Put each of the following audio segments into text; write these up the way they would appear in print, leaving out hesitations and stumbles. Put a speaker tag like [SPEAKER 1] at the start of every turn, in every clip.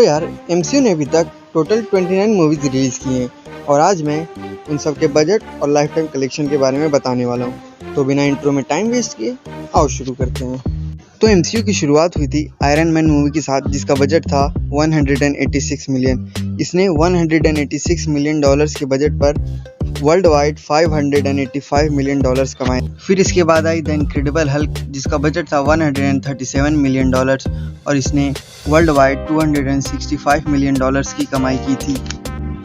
[SPEAKER 1] तो यार एमसीयू ने अभी तक टोटल 29 मूवीज रिलीज की हैं और आज मैं उन सब के बजट और लाइफ टाइम कलेक्शन के बारे में बताने वाला हूँ। तो बिना इंट्रो में टाइम वेस्ट किए आओ शुरू करते हैं। तो एमसीयू की शुरुआत हुई थी आयरन मैन मूवी के साथ, जिसका बजट था 186 मिलियन। इसने 186 मिलियन डॉलर्स के बजट पर वर्ल्ड वाइड 585 मिलियन डॉलर्स कमाए। फिर इसके बाद आई द इनक्रेडिबल हल्क, जिसका बजट था 137 मिलियन डॉलर्स और इसने वर्ल्ड वाइड 265 मिलियन डॉलर्स की कमाई की थी।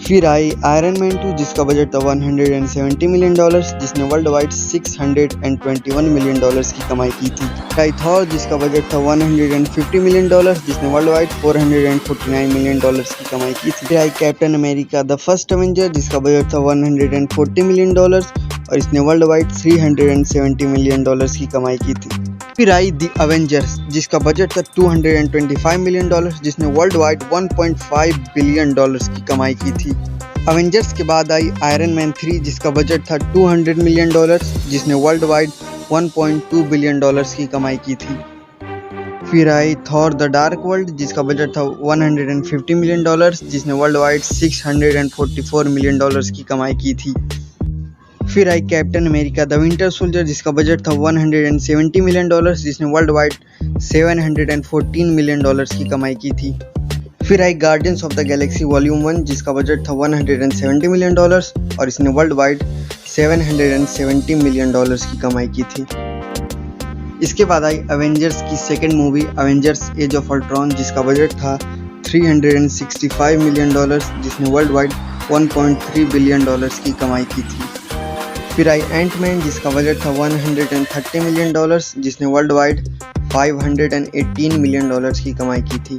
[SPEAKER 1] फिर आई आयरन मैन 2, जिसका बजट था 170 मिलियन डॉलर्स, जिसने वर्ल्ड वाइड 621 मिलियन डॉलर्स की कमाई की थी। आई थॉर, जिसका बजट था 150 मिलियन डॉलर्स, जिसने वर्ल्ड वाइड 449 मिलियन डॉलर्स की कमाई की थी। फिर आई Captain America the First Avenger, जिसका बजट था 140 मिलियन डॉलर्स और इसने वर्ल्ड वाइड 370 मिलियन डॉलर्स की कमाई की थी। फिर आई द अवेंजर्स, जिसका बजट था 225 मिलियन डॉलर्स, जिसने वर्ल्ड वाइड 1.5 बिलियन डॉलर्स की कमाई की थी। अवेंजर्स के बाद आई आयरन मैन 3, जिसका बजट था 200 मिलियन डॉलर्स, जिसने वर्ल्ड वाइड 1.2 बिलियन डॉलर्स की कमाई की थी। फिर आई थॉर द डार्क वर्ल्ड, जिसका बजट था 150 मिलियन डॉलर्स, जिसने वर्ल्ड वाइड 644 मिलियन डॉलर्स की कमाई की थी। फिर आई Captain America the Winter Soldier, जिसका बजट था 170 मिलियन डॉलर्स, जिसने वर्ल्ड वाइड 714 मिलियन डॉलर्स की कमाई की थी। फिर आई Guardians of the Galaxy Volume 1, जिसका बजट था 170 मिलियन डॉलर्स और इसने वर्ल्ड वाइड 770 मिलियन डॉलर्स की कमाई की थी। इसके बाद आई अवेंजर्स की second movie Avengers as of Ultron, जिसका बजट था 365 मिलियन डॉलर्स, जिसने वर्ल्ड वाइड 1.3 बिलियन डॉलर्स की कमाई की थी। फिर आई एंटमैन, जिसका बजट था 130 मिलियन डॉलर्स, जिसने वर्ल्ड वाइड 518 मिलियन डॉलर्स की कमाई की थी।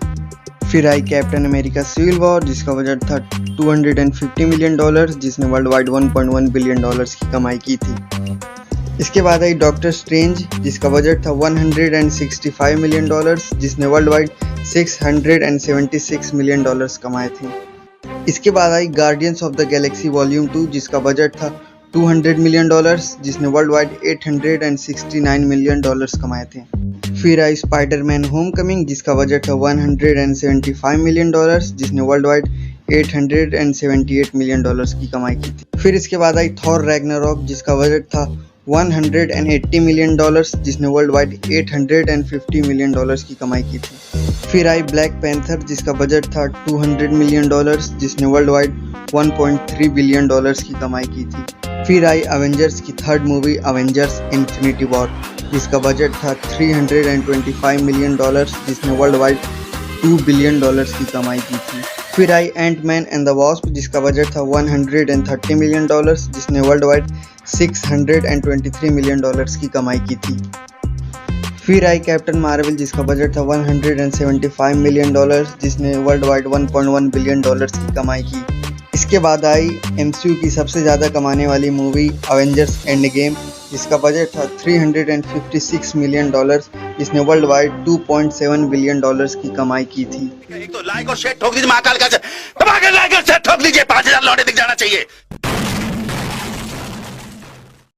[SPEAKER 1] फिर आई कैप्टन अमेरिका सिविल वॉर, जिसका बजट था 250 मिलियन डॉलर्स, जिसने वर्ल्ड वाइड 1.1 बिलियन डॉलर्स की कमाई की थी। इसके बाद आई डॉक्टर स्ट्रेंज, जिसका बजट था 165 मिलियन डॉलर्स, जिसने वर्ल्ड वाइड 676 मिलियन डॉलर्स कमाए थे। इसके बाद आई Guardians of the Galaxy Volume 2, जिसका बजट था 200 मिलियन डॉलर्स, जिसने वर्ल्ड वाइड 869 मिलियन डॉलर्स कमाए थे। फिर आई स्पाइडरमैन होमकमिंग, जिसका बजट था 175 मिलियन डॉलर्स, जिसने वर्ल्ड वाइड 878 मिलियन डॉलर्स की कमाई की थी। फिर इसके बाद आई थॉर रैग्नारॉक, जिसका बजट था 180 मिलियन डॉलर्स, जिसने वर्ल्ड वाइड 850 मिलियन डॉलर्स की कमाई की थी। फिर आई ब्लैक पैंथर, जिसका बजट था 200 मिलियन डॉलर्स, जिसने वर्ल्ड वाइड 1.3 बिलियन डॉलर्स की कमाई की थी। फिर आई अवेंजर्स की third movie Avengers infinity war, जिसका बजट था 325 मिलियन डॉलर्स, जिसने वर्ल्ड वाइड 2 बिलियन डॉलर्स की कमाई की थी। फिर आई एंटमैन एंड द वॉस्प, जिसका बजट था 130 मिलियन डॉलर्स, जिसने वर्ल्ड वाइड 623 मिलियन डॉलर्स की कमाई की थी। फिर आई कैप्टन मार्वल, जिसका बजट था 175 मिलियन डॉलर्स, जिसने वर्ल्ड वाइड 1.1 बिलियन डॉलर्स की कमाई की। इसके बाद आई एमसीयू की सबसे ज़्यादा कमाने वाली मूवी अवेंजर्स एंड गेम, जिसका बजट था 356 मिलियन डॉलर्स, जिसने वर्ल्ड वाइड 2.7 बिलियन डॉलर्स की कमाई की थी।
[SPEAKER 2] एक तो लाइक और शेयर ठोक दीजिए, महाकाल का दबा के लाइक और शेयर ठोक दीजिए, 5000 लौटे दिख जाना चाहिए।